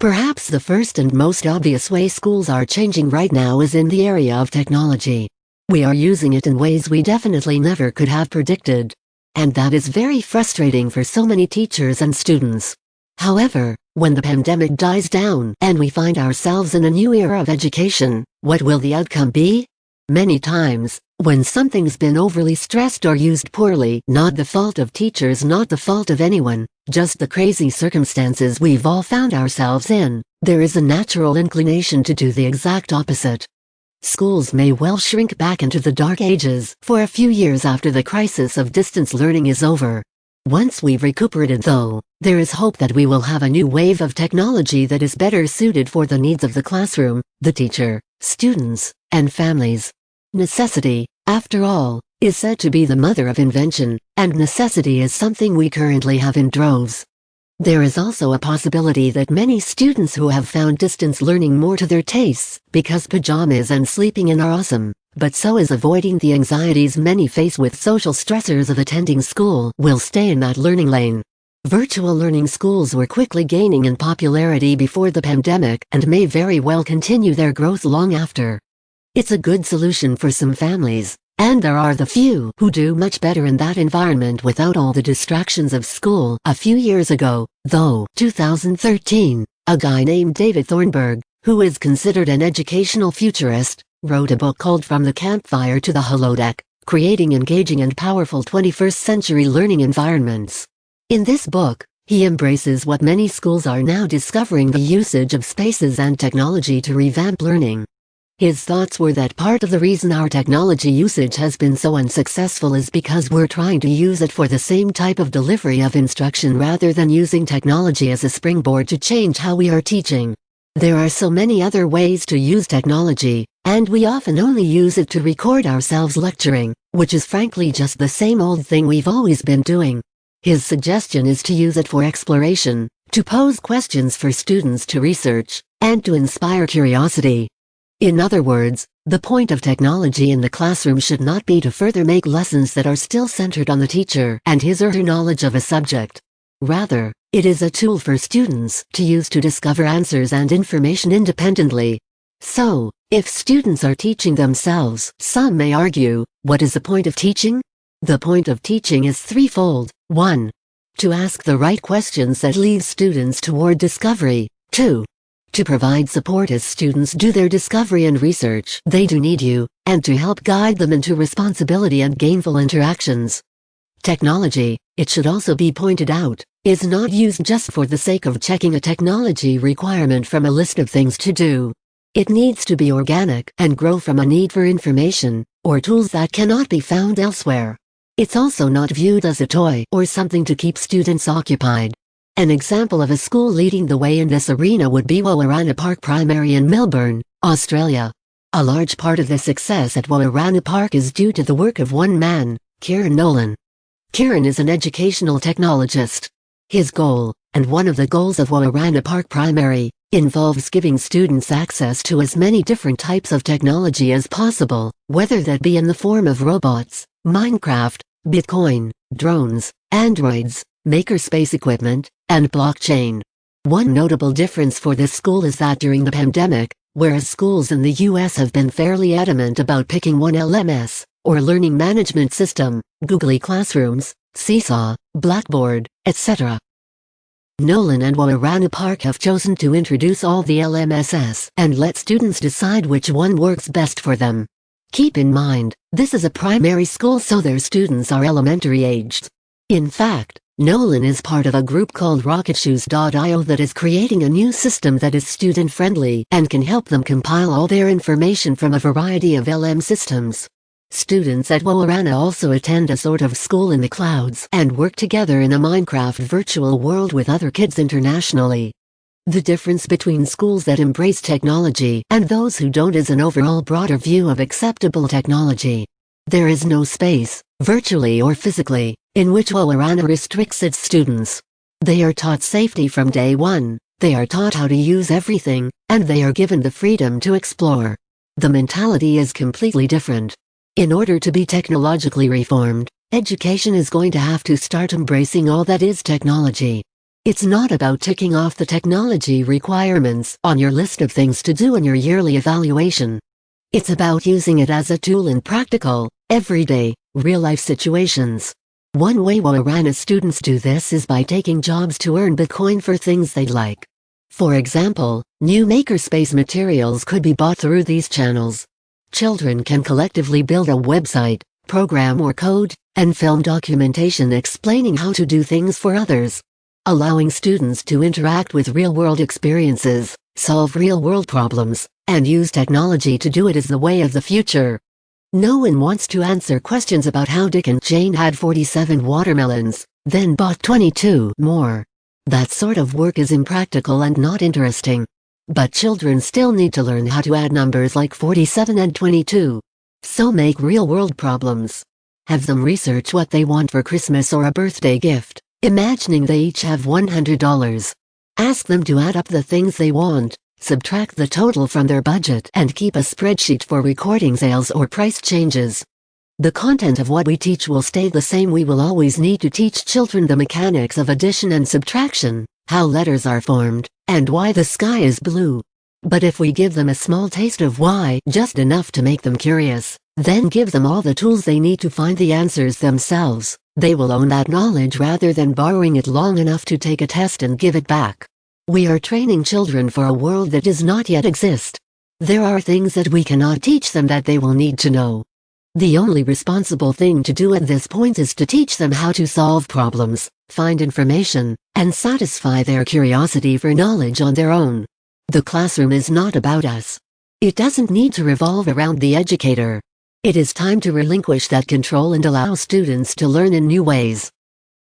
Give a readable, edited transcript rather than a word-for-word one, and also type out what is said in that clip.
Perhaps the first and most obvious way schools are changing right now is in the area of technology. We are using it in ways we definitely never could have predicted. And that is very frustrating for so many teachers and students. However, when the pandemic dies down and we find ourselves in a new era of education, what will the outcome be? Many times, when something's been overly stressed or used poorly, not the fault of teachers, not the fault of anyone, just the crazy circumstances we've all found ourselves in, there is a natural inclination to do the exact opposite. Schools may well shrink back into the dark ages for a few years after the crisis of distance learning is over. Once we've recuperated though, there is hope that we will have a new wave of technology that is better suited for the needs of the classroom, the teacher, students, and families. Necessity, after all, is said to be the mother of invention, and necessity is something we currently have in droves. There is also a possibility that many students who have found distance learning more to their tastes, because pajamas and sleeping in are awesome, but so is avoiding the anxieties many face with social stressors of attending school, will stay in that learning lane. Virtual learning schools were quickly gaining in popularity before the pandemic and may very well continue their growth long after. It's a good solution for some families, and there are the few who do much better in that environment without all the distractions of school. A few years ago, though, 2013, a guy named David Thornburg, who is considered an educational futurist, wrote a book called From the Campfire to the Holodeck, Creating Engaging and Powerful 21st Century Learning Environments. In this book, he embraces what many schools are now discovering: the usage of spaces and technology to revamp learning. His thoughts were that part of the reason our technology usage has been so unsuccessful is because we're trying to use it for the same type of delivery of instruction rather than using technology as a springboard to change how we are teaching. There are so many other ways to use technology, and we often only use it to record ourselves lecturing, which is frankly just the same old thing we've always been doing. His suggestion is to use it for exploration, to pose questions for students to research, and to inspire curiosity. In other words, the point of technology in the classroom should not be to further make lessons that are still centered on the teacher and his or her knowledge of a subject. Rather, it is a tool for students to use to discover answers and information independently. So, if students are teaching themselves, some may argue, what is the point of teaching? The point of teaching is threefold. 1. To ask the right questions that lead students toward discovery. 2. To provide support as students do their discovery and research. They do need you, and to help guide them into responsibility and gainful interactions. Technology, it should also be pointed out, is not used just for the sake of checking a technology requirement from a list of things to do. It needs to be organic and grow from a need for information, or tools that cannot be found elsewhere. It's also not viewed as a toy or something to keep students occupied. An example of a school leading the way in this arena would be Warana Park Primary in Melbourne, Australia. A large part of the success at Warana Park is due to the work of one man, Kieran Nolan. Kieran is an educational technologist. His goal, and one of the goals of Warana Park Primary, involves giving students access to as many different types of technology as possible, whether that be in the form of robots, Minecraft, Bitcoin, drones, androids, makerspace equipment, and blockchain. One notable difference for this school is that during the pandemic, whereas schools in the US have been fairly adamant about picking one LMS, or learning management system, Google Classrooms, Seesaw, Blackboard, etc. Nolan and Warana Park have chosen to introduce all the LMSs and let students decide which one works best for them. Keep in mind, this is a primary school, so their students are elementary aged. In fact, Nolan is part of a group called RocketShoes.io that is creating a new system that is student-friendly and can help them compile all their information from a variety of LM systems. Students at Warana also attend a sort of school in the clouds and work together in a Minecraft virtual world with other kids internationally. The difference between schools that embrace technology and those who don't is an overall broader view of acceptable technology. There is no space, virtually or physically, in which Warana restricts its students. They are taught safety from day one, they are taught how to use everything, and they are given the freedom to explore. The mentality is completely different. In order to be technologically reformed, education is going to have to start embracing all that is technology. It's not about ticking off the technology requirements on your list of things to do in your yearly evaluation. It's about using it as a tool in practical, everyday, real-life situations. One way Warana students do this is by taking jobs to earn Bitcoin for things they'd like. For example, new makerspace materials could be bought through these channels. Children can collectively build a website, program or code, and film documentation explaining how to do things for others. Allowing students to interact with real-world experiences, solve real-world problems, and use technology to do it is the way of the future. No one wants to answer questions about how Dick and Jane had 47 watermelons, then bought 22 more. That sort of work is impractical and not interesting. But children still need to learn how to add numbers like 47 and 22. So make real-world problems. Have them research what they want for Christmas or a birthday gift, imagining they each have $100. Ask them to add up the things they want, subtract the total from their budget and keep a spreadsheet for recording sales or price changes. The content of what we teach will stay the same. We will always need to teach children the mechanics of addition and subtraction, how letters are formed, and why the sky is blue. But if we give them a small taste of why, just enough to make them curious, then give them all the tools they need to find the answers themselves, they will own that knowledge rather than borrowing it long enough to take a test and give it back. We are training children for a world that does not yet exist. There are things that we cannot teach them that they will need to know. The only responsible thing to do at this point is to teach them how to solve problems, find information, and satisfy their curiosity for knowledge on their own. The classroom is not about us. It doesn't need to revolve around the educator. It is time to relinquish that control and allow students to learn in new ways.